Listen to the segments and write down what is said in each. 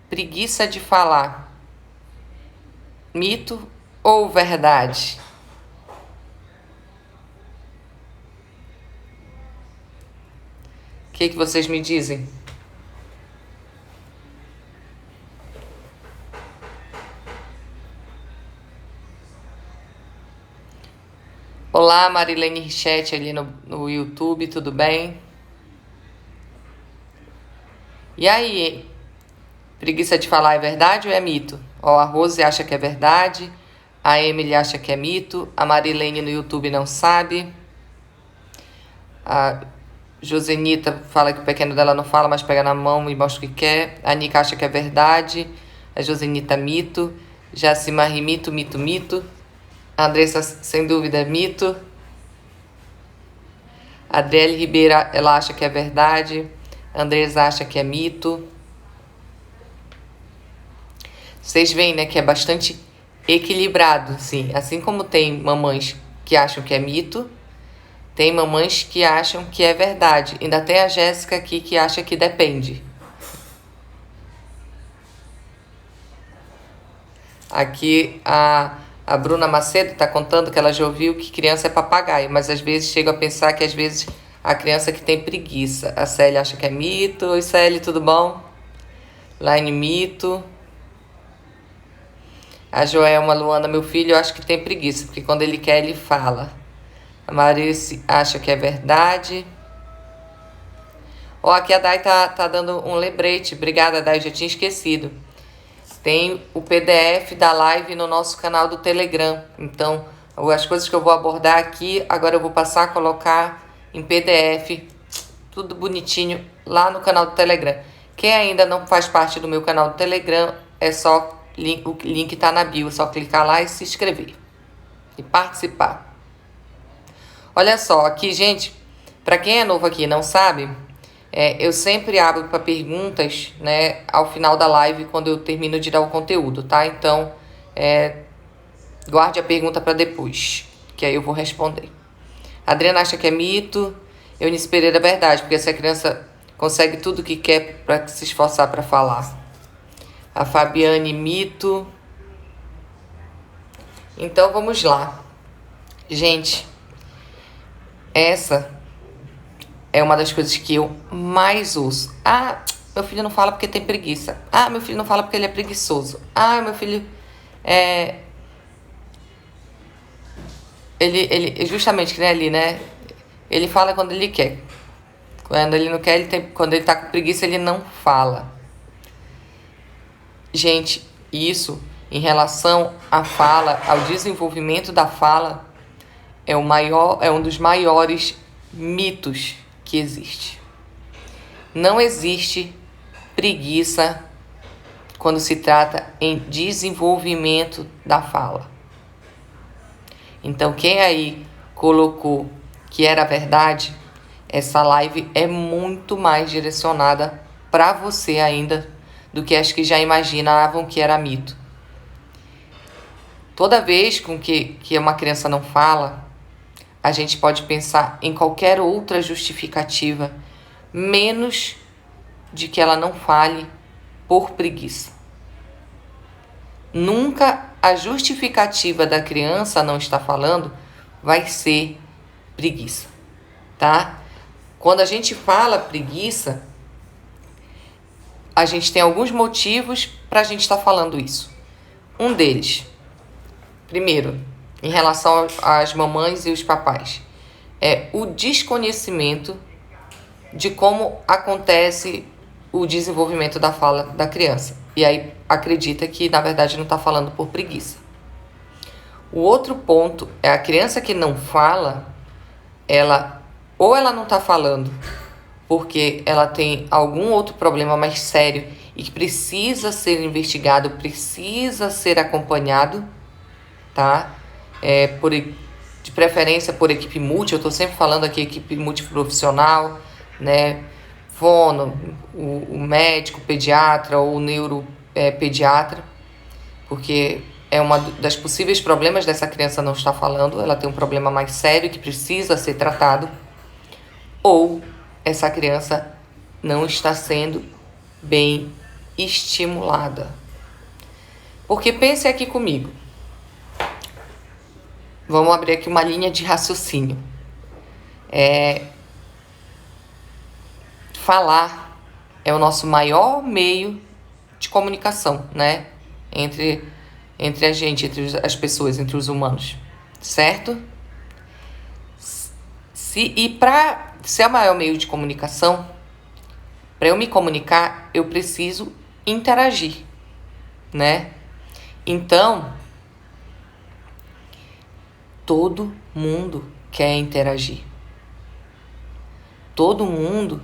Preguiça de falar. Mito ou verdade? O que vocês me dizem? Olá, Marilene Richete ali no YouTube, tudo bem? E aí, preguiça de falar é verdade ou é mito? Ó, a Rose acha que é verdade, a Emily acha que é mito, a Marilene no YouTube não sabe, a Josenita fala que o pequeno dela não fala, mas pega na mão e mostra o que quer, a Nica acha que é verdade, a Josenita mito, Jacimari mito, mito, mito, a Andressa sem dúvida é mito, a Adriele Ribeira ela acha que é verdade, a Andressa acha que é mito. Vocês veem, né, que é bastante equilibrado, sim. Assim como tem mamães que acham que é mito, tem mamães que acham que é verdade. Ainda tem a Jéssica aqui que acha que depende. Aqui a Bruna Macedo está contando que ela já ouviu que criança é papagaio, mas às vezes chega a pensar que às vezes a criança que tem preguiça. A Célia acha que é mito. Oi, Célia, tudo bom? Line mito. A Joelma Luana, meu filho, eu acho que tem preguiça, porque quando ele quer, ele fala. A Marice acha que é verdade. Ó, aqui a Dai tá dando um lembrete. Obrigada, Dai, já tinha esquecido. Tem o PDF da live no nosso canal do Telegram. Então, as coisas que eu vou abordar aqui, agora eu vou passar a colocar em PDF, tudo bonitinho, lá no canal do Telegram. Quem ainda não faz parte do meu canal do Telegram, é só o link tá na bio, é só clicar lá e se inscrever e participar. Olha só, aqui, gente, para quem é novo aqui e não sabe, eu sempre abro para perguntas, né, ao final da live, quando eu termino de dar o conteúdo, tá? Então, guarde a pergunta para depois, que aí eu vou responder. A Adriana acha que é mito. Eunice Pereira é verdade, porque essa criança consegue tudo que quer para se esforçar para falar. A Fabiane mito. Então, vamos lá. Gente, essa é uma das coisas que eu mais ouço. Ah, meu filho não fala porque tem preguiça. Ah, meu filho não fala porque ele é preguiçoso. Ah, meu filho ele justamente que nem ali, né? Ele fala quando ele quer. Quando ele não quer, quando ele tá com preguiça, ele não fala. Gente, isso em relação à fala, ao desenvolvimento da fala, é um dos maiores mitos que existe. Não existe preguiça quando se trata em desenvolvimento da fala. Então, quem aí colocou que era verdade, essa live é muito mais direcionada para você ainda do que as que já imaginavam que era mito. Toda vez com que uma criança não fala, a gente pode pensar em qualquer outra justificativa, menos de que ela não fale por preguiça. Nunca a justificativa da criança não estar falando vai ser preguiça, tá? Quando a gente fala preguiça, a gente tem alguns motivos para a gente estar falando isso. Um deles, primeiro, em relação às mamães e os papais, é o desconhecimento de como acontece o desenvolvimento da fala da criança. E aí acredita que, na verdade, não está falando por preguiça. O outro ponto é a criança que não fala, ela não está falando porque ela tem algum outro problema mais sério e que precisa ser investigado, precisa ser acompanhado, tá? De preferência por equipe multi, eu estou sempre falando aqui equipe multiprofissional, né? Fono, o médico, o pediatra ou o neuropediatra, porque é uma das possíveis problemas dessa criança não estar falando, ela tem um problema mais sério que precisa ser tratado, ou essa criança não está sendo bem estimulada. Porque pense aqui comigo. Vamos abrir aqui uma linha de raciocínio. Falar é o nosso maior meio de comunicação, né? Entre a gente, entre as pessoas, entre os humanos, certo? Para ser o maior meio de comunicação, para eu me comunicar, eu preciso interagir, né? Então, todo mundo quer interagir. Todo mundo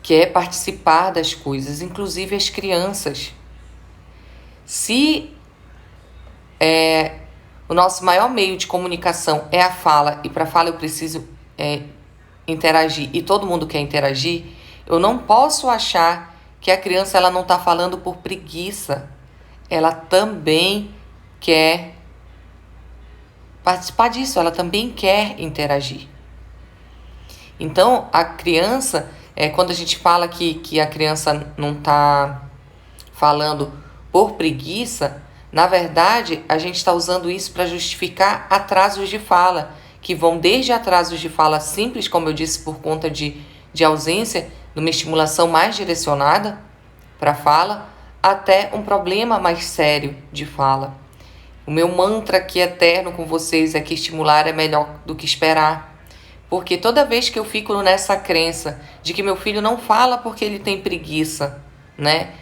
quer participar das coisas, inclusive as crianças. Se o nosso maior meio de comunicação é a fala, e para a fala eu preciso interagir, e todo mundo quer interagir, eu não posso achar que a criança ela não está falando por preguiça. Ela também quer participar disso, ela também quer interagir. Então, a criança, quando a gente fala que a criança não está falando por preguiça, na verdade, a gente está usando isso para justificar atrasos de fala, que vão desde atrasos de fala simples, como eu disse, por conta de ausência de uma estimulação mais direcionada para a fala, até um problema mais sério de fala. O meu mantra aqui eterno com vocês é que estimular é melhor do que esperar. Porque toda vez que eu fico nessa crença de que meu filho não fala porque ele tem preguiça, né?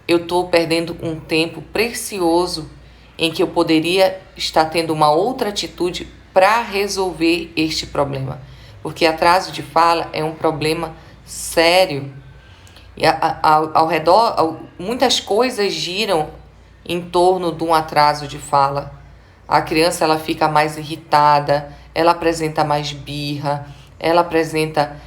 Eu estou perdendo um tempo precioso em que eu poderia estar tendo uma outra atitude para resolver este problema. Porque atraso de fala é um problema sério. E ao redor, muitas coisas giram em torno de um atraso de fala. A criança ela fica mais irritada, ela apresenta mais birra, ela apresenta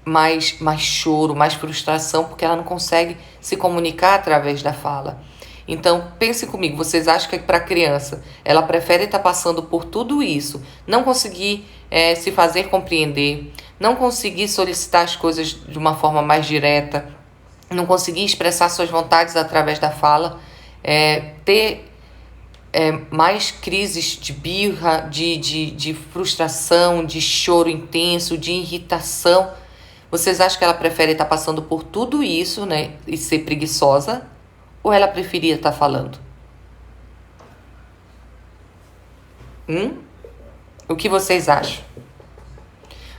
mais choro, mais frustração, porque ela não consegue se comunicar através da fala. Então, pense comigo, vocês acham que para a criança ela prefere estar passando por tudo isso, não conseguir se fazer compreender, não conseguir solicitar as coisas de uma forma mais direta, não conseguir expressar suas vontades através da fala, ter mais crises de birra, de frustração, de choro intenso, de irritação? Vocês acham que ela prefere estar passando por tudo isso, né, e ser preguiçosa? Ou ela preferia estar falando? O que vocês acham?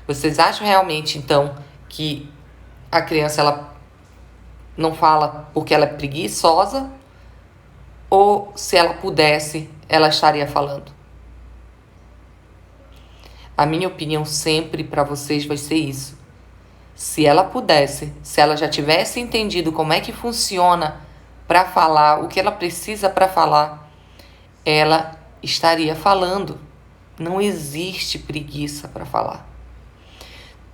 Vocês acham realmente, então, que a criança ela não fala porque ela é preguiçosa? Ou se ela pudesse, ela estaria falando? A minha opinião sempre para vocês vai ser isso. Se ela pudesse, se ela já tivesse entendido como é que funciona para falar, o que ela precisa para falar, ela estaria falando. Não existe preguiça para falar.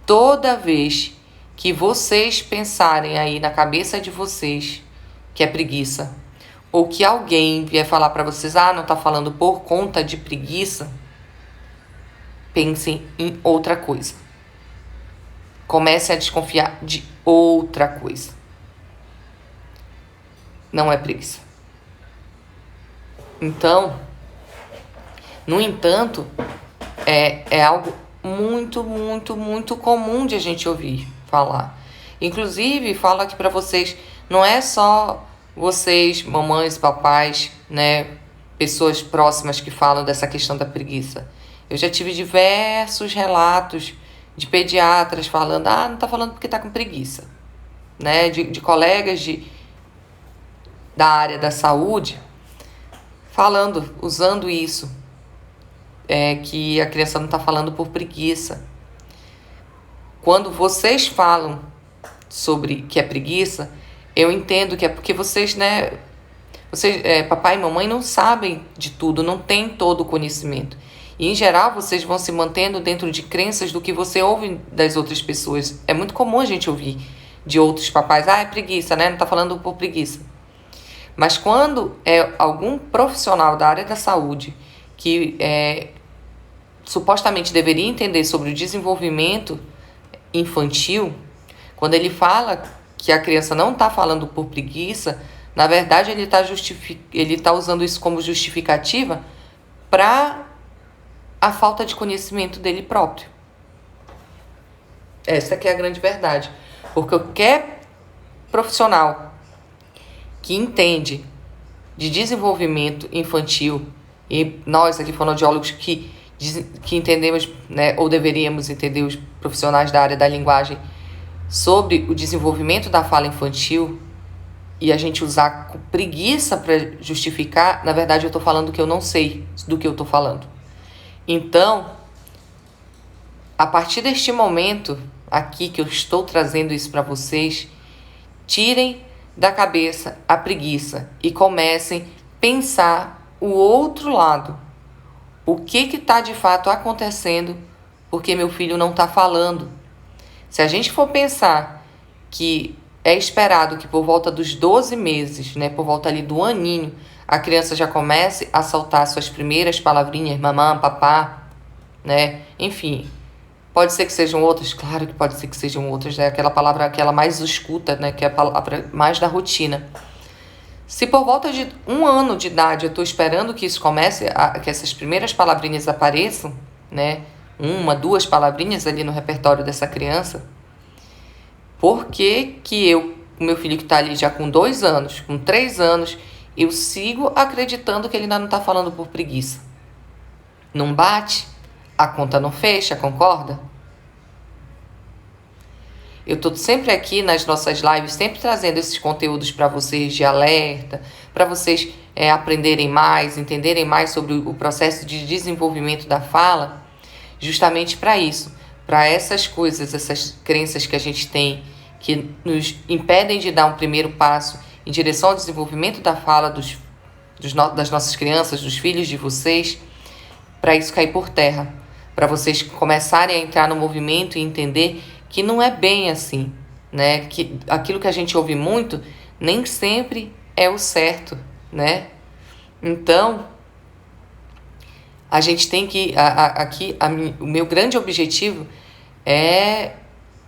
Toda vez que vocês pensarem aí na cabeça de vocês que é preguiça, ou que alguém vier falar para vocês, não tá falando por conta de preguiça, pensem em outra coisa. Comecem a desconfiar de outra coisa. Não é preguiça. Então, no entanto, é algo muito, muito, muito comum de a gente ouvir falar. Inclusive, falo aqui para vocês, não é só vocês, mamães, papais, né, pessoas próximas que falam dessa questão da preguiça. Eu já tive diversos relatos de pediatras falando, não tá falando porque tá com preguiça, né, de colegas da área da saúde falando, usando isso, que a criança não tá falando por preguiça. Quando vocês falam sobre que é preguiça, eu entendo que é porque vocês, né, papai e mamãe não sabem de tudo, não têm todo o conhecimento. E, em geral, vocês vão se mantendo dentro de crenças do que você ouve das outras pessoas. É muito comum a gente ouvir de outros papais, é preguiça, né? Não tá falando por preguiça. Mas quando é algum profissional da área da saúde que supostamente deveria entender sobre o desenvolvimento infantil, quando ele fala que a criança não está falando por preguiça, na verdade ele tá usando isso como justificativa para a falta de conhecimento dele próprio. Essa que é a grande verdade. Porque qualquer profissional que entende de desenvolvimento infantil, e nós aqui fonoaudiólogos que entendemos, né, ou deveríamos entender, os profissionais da área da linguagem, sobre o desenvolvimento da fala infantil, e a gente usar preguiça para justificar, na verdade eu estou falando que eu não sei do que eu estou falando. Então, a partir deste momento aqui que eu estou trazendo isso para vocês, tirem da cabeça a preguiça e comecem a pensar o outro lado. O que está de fato acontecendo porque meu filho não está falando? Se a gente for pensar que é esperado que por volta dos 12 meses, né, por volta ali do aninho, a criança já comece a soltar suas primeiras palavrinhas, mamã, papá, né? Enfim, pode ser que sejam outras, claro que pode ser que sejam outras, né? Aquela palavra que ela mais escuta, né, que é a palavra mais da rotina. Se por volta de 1 ano de idade eu estou esperando que isso comece, que essas primeiras palavrinhas apareçam, né? 1, 2 palavrinhas ali no repertório dessa criança, por que o meu filho que está ali já com 2 anos, com 3 anos, eu sigo acreditando que ele ainda não está falando por preguiça? Não bate? A conta não fecha, concorda? Eu estou sempre aqui nas nossas lives, sempre trazendo esses conteúdos para vocês de alerta, para vocês aprenderem mais, entenderem mais sobre o processo de desenvolvimento da fala, justamente para isso, para essas coisas, essas crenças que a gente tem, que nos impedem de dar um primeiro passo em direção ao desenvolvimento da fala das nossas crianças, dos filhos de vocês, para isso cair por terra, para vocês começarem a entrar no movimento e entender que não é bem assim, né? Que aquilo que a gente ouve muito nem sempre é o certo, né? Então, a gente tem que... o meu grande objetivo é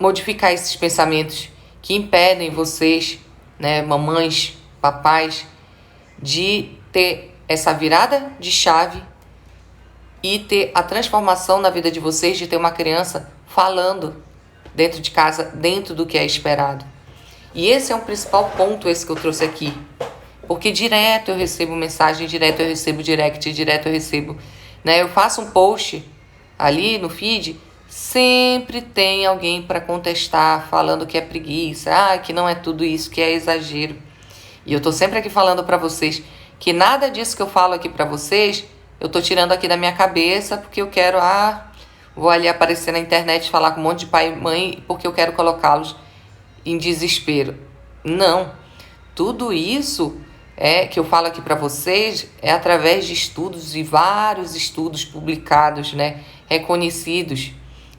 modificar esses pensamentos que impedem vocês, né, mamães, papais, de ter essa virada de chave e ter a transformação na vida de vocês, de ter uma criança falando dentro de casa, dentro do que é esperado. E esse é um principal ponto, esse que eu trouxe aqui. Porque direto eu recebo mensagem, direto eu recebo direct, direto eu recebo, né? Eu faço um post ali no feed, sempre tem alguém para contestar, falando que é preguiça, que não é tudo isso, que é exagero. E eu tô sempre aqui falando para vocês que nada disso que eu falo aqui para vocês, eu tô tirando aqui da minha cabeça, porque eu quero, vou ali aparecer na internet, falar com um monte de pai e mãe, porque eu quero colocá-los em desespero. Não. Tudo isso que eu falo aqui para vocês é através de estudos, e vários estudos publicados, né, reconhecidos.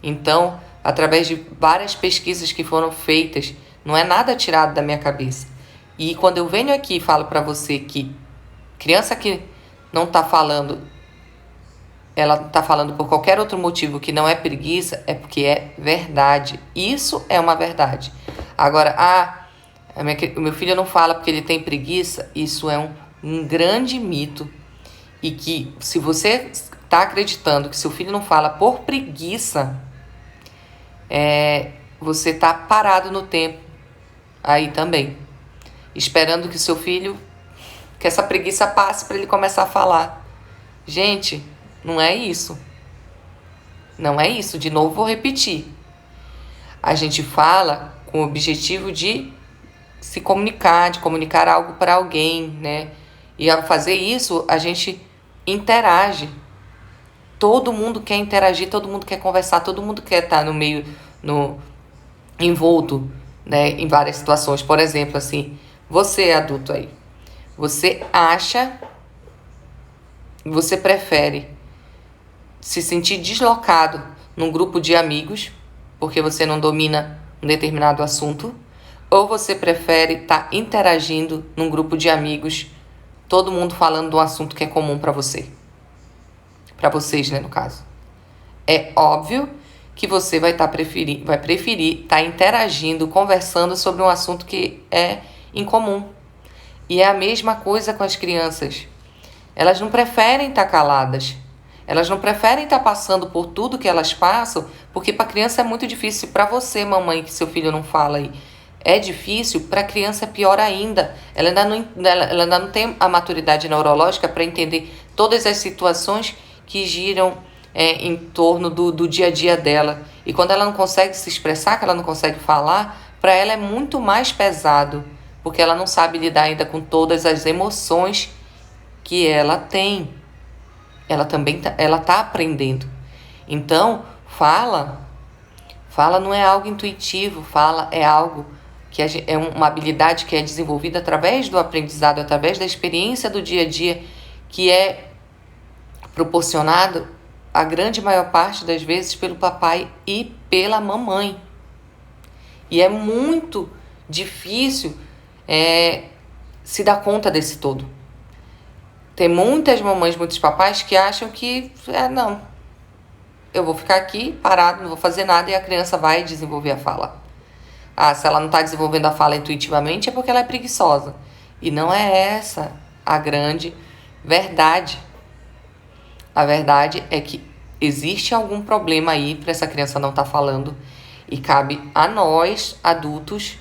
Então, através de várias pesquisas que foram feitas, não é nada tirado da minha cabeça. E quando eu venho aqui e falo para você que criança que não está falando, ela está falando por qualquer outro motivo que não é preguiça, é porque é verdade. Isso é uma verdade. Agora, o meu filho não fala porque ele tem preguiça, isso é um grande mito. E que se você está acreditando que seu filho não fala por preguiça, você está parado no tempo aí também, esperando que seu filho, que essa preguiça passe para ele começar a falar. Gente, não é isso. Não é isso. De novo, vou repetir. A gente fala com o objetivo de se comunicar, de comunicar algo para alguém, né? E ao fazer isso, a gente interage. Todo mundo quer interagir, todo mundo quer conversar, todo mundo quer estar no meio, envolto, né, em várias situações. Por exemplo, assim, você adulto aí, você prefere se sentir deslocado num grupo de amigos porque você não domina um determinado assunto, ou você prefere estar interagindo num grupo de amigos, todo mundo falando de um assunto que é comum para você? Para vocês, né, no caso. É óbvio que você vai preferir estar interagindo, conversando sobre um assunto que é incomum. E é a mesma coisa com as crianças. Elas não preferem estar caladas. Elas não preferem estar passando por tudo que elas passam, porque para a criança é muito difícil. Para você, mamãe, que seu filho não fala aí, é difícil, para a criança é pior ainda. Ela ainda não tem a maturidade neurológica para entender todas as situações que giram em torno do dia a dia dela. E quando ela não consegue se expressar, que ela não consegue falar, para ela é muito mais pesado, porque ela não sabe lidar ainda com todas as emoções que ela tem. Ela também está aprendendo. Então, fala não é algo intuitivo, fala é algo que é uma habilidade que é desenvolvida através do aprendizado, através da experiência do dia a dia, que é proporcionado a grande maior parte das vezes pelo papai e pela mamãe. E é muito difícil se dar conta desse todo. Tem muitas mamães, muitos papais que acham que, não, eu vou ficar aqui parado, não vou fazer nada e a criança vai desenvolver a fala. Se ela não está desenvolvendo a fala intuitivamente é porque ela é preguiçosa. E não é essa a grande verdade. A verdade é que existe algum problema aí para essa criança não estar falando e cabe a nós, adultos,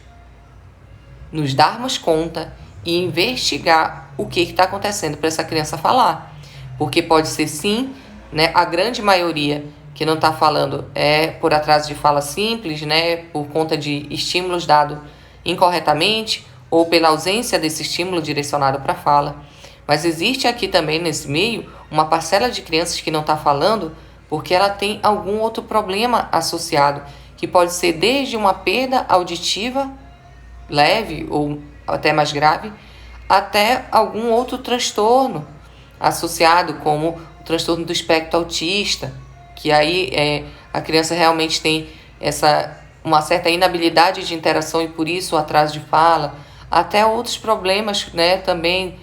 nos darmos conta e investigar o que está acontecendo para essa criança falar. Porque pode ser sim, né, a grande maioria que não está falando é por atraso de fala simples, né, por conta de estímulos dados incorretamente ou pela ausência desse estímulo direcionado para a fala. Mas existe aqui também nesse meio uma parcela de crianças que não está falando porque ela tem algum outro problema associado, que pode ser desde uma perda auditiva leve ou até mais grave, até algum outro transtorno associado, como o transtorno do espectro autista, que aí a criança realmente tem uma certa inabilidade de interação e por isso o atraso de fala, até outros problemas, né, também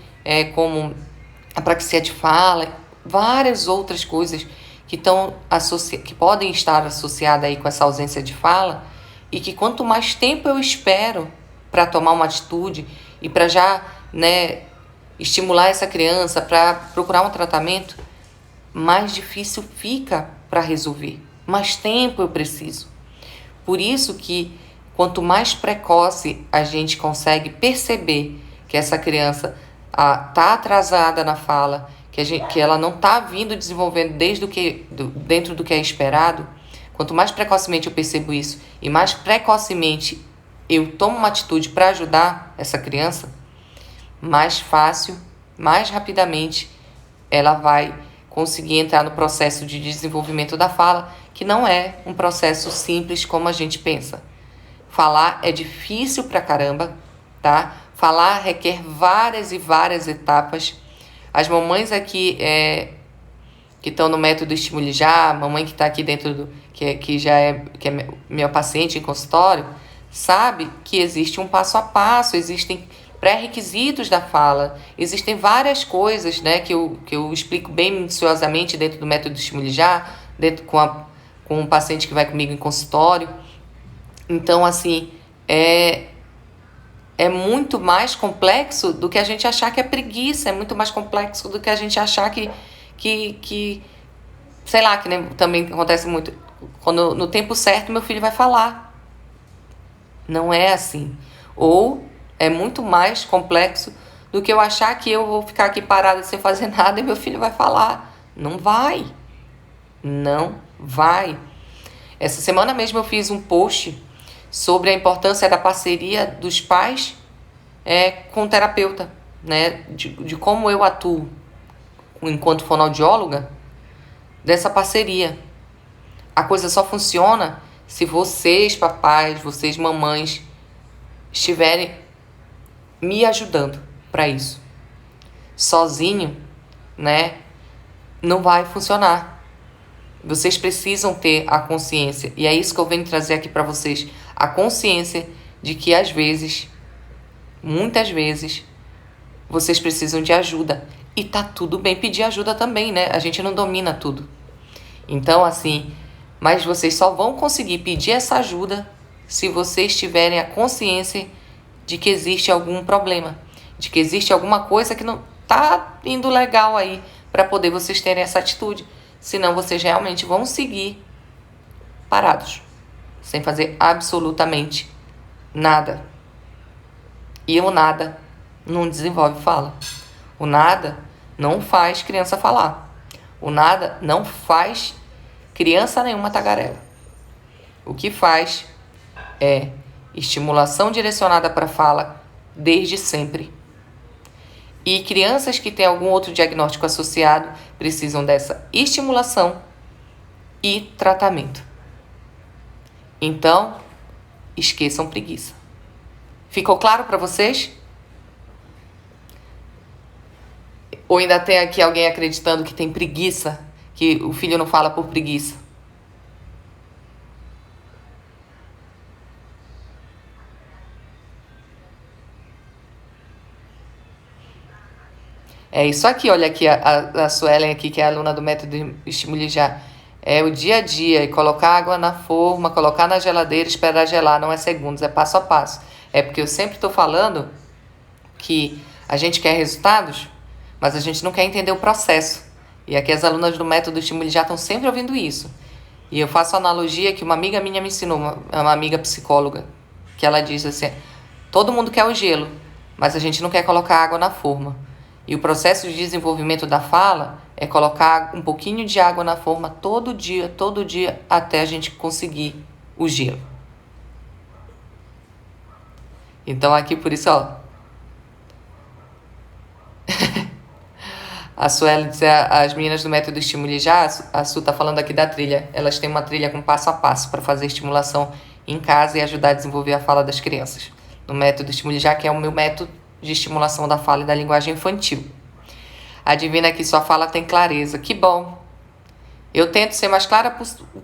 como a praxia de fala, várias outras coisas que podem estar associadas aí com essa ausência de fala e que quanto mais tempo eu espero para tomar uma atitude e para já, né, estimular essa criança para procurar um tratamento, mais difícil fica para resolver. Mais tempo eu preciso. Por isso que quanto mais precoce a gente consegue perceber que essa criança está atrasada na fala, que ela não está vindo desenvolvendo dentro do que é esperado, quanto mais precocemente eu percebo isso e mais precocemente eu tomo uma atitude para ajudar essa criança, mais fácil, mais rapidamente ela vai conseguir entrar no processo de desenvolvimento da fala, que não é um processo simples como a gente pensa. Falar é difícil pra caramba, tá? Falar requer várias e várias etapas. As mamães aqui que estão no método Estimule Já, a mamãe que está aqui dentro que é minha paciente em consultório, sabe que existe um passo a passo, existem pré-requisitos da fala, existem várias coisas, né, que eu explico bem minuciosamente dentro do método Estimule Já, com um paciente que vai comigo em consultório. Então, assim, é muito mais complexo do que a gente achar que é preguiça, é muito mais complexo do que a gente achar que sei lá, que também acontece muito, quando no tempo certo meu filho vai falar. Não é assim. Ou é muito mais complexo do que eu achar que eu vou ficar aqui parada sem fazer nada e meu filho vai falar. Não vai. Não vai. Essa semana mesmo eu fiz um post sobre a importância da parceria dos pais com o terapeuta, né? De como eu atuo enquanto fonoaudióloga, dessa parceria. A coisa só funciona se vocês, papais, vocês, mamães, estiverem me ajudando para isso. Sozinho, né, não vai funcionar. Vocês precisam ter a consciência, e é isso que eu venho trazer aqui para vocês, a consciência de que às vezes, muitas vezes, vocês precisam de ajuda. E tá tudo bem pedir ajuda também, né? A gente não domina tudo. Então, assim, Mas vocês só vão conseguir pedir essa ajuda se vocês tiverem a consciência de que existe algum problema, de que existe alguma coisa que não tá indo legal aí para poder vocês terem essa atitude. Senão vocês realmente vão seguir parados, sem fazer absolutamente nada. E o nada não desenvolve fala. O nada não faz criança falar. O nada não faz criança nenhuma tagarela. O que faz é estimulação direcionada para fala desde sempre. E crianças que têm algum outro diagnóstico associado precisam dessa estimulação e tratamento. Então, esqueçam preguiça. Ficou claro para vocês? Ou ainda tem aqui alguém acreditando que tem preguiça, que o filho não fala por preguiça? É isso aqui, olha aqui, a Suelen aqui, que é aluna do método Estimule Já. É o dia a dia, e colocar água na forma, colocar na geladeira, esperar gelar, não é segundos, é passo a passo. É porque eu sempre estou falando que a gente quer resultados, mas a gente não quer entender o processo. E aqui as alunas do método Estimule Já estão sempre ouvindo isso. E eu faço a analogia que uma amiga minha me ensinou, uma amiga psicóloga, que ela diz assim, todo mundo quer o gelo, mas a gente não quer colocar água na forma. E o processo de desenvolvimento da fala é colocar um pouquinho de água na forma todo dia, até a gente conseguir o gelo. Então aqui por isso, ó. A Sueli diz, as meninas do método Estimule Já, a Su tá falando aqui da trilha. Elas têm uma trilha com passo a passo para fazer estimulação em casa e ajudar a desenvolver a fala das crianças. No método Estimule Já, que é o meu método de estimulação da fala e da linguagem infantil. A Divina aqui, sua fala tem clareza. Que bom! Eu tento ser mais clara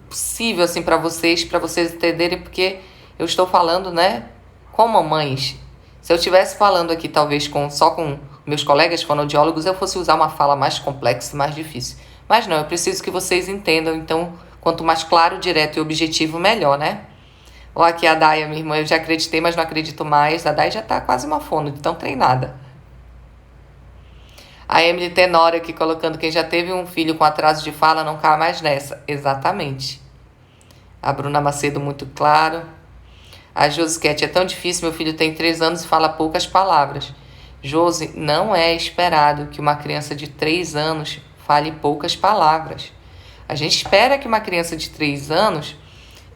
possível assim para vocês entenderem, porque eu estou falando, né, com mamães. Se eu estivesse falando aqui, talvez só com meus colegas fonoaudiólogos, eu fosse usar uma fala mais complexa, mais difícil. Mas não, eu preciso que vocês entendam, então, quanto mais claro, direto e objetivo, melhor, né? Ó, aqui a Daya, minha irmã, eu já acreditei, mas não acredito mais. A Daya já tá quase uma fono, de tão treinada. A Emily Tenório aqui colocando, quem já teve um filho com atraso de fala não cai mais nessa. Exatamente. A Bruna Macedo, muito claro. A Josquete, é tão difícil, meu filho tem 3 anos e fala poucas palavras. Josi, não é esperado que uma criança de 3 anos fale poucas palavras. A gente espera que uma criança de 3 anos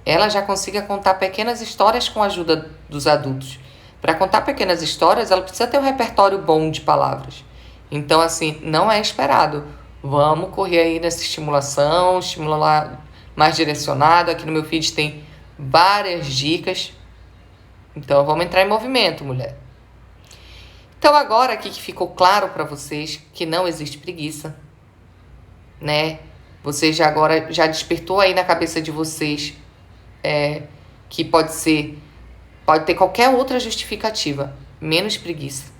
ela já consiga contar pequenas histórias com a ajuda dos adultos. Para contar pequenas histórias, ela precisa ter um repertório bom de palavras. Então, assim, não é esperado. Vamos correr aí nessa estimulação, estimular mais direcionado. Aqui no meu feed tem várias dicas. Então, vamos entrar em movimento, mulher. Então, agora aqui que ficou claro para vocês que não existe preguiça, né? Vocês já despertou aí na cabeça de vocês que pode ter qualquer outra justificativa, menos preguiça.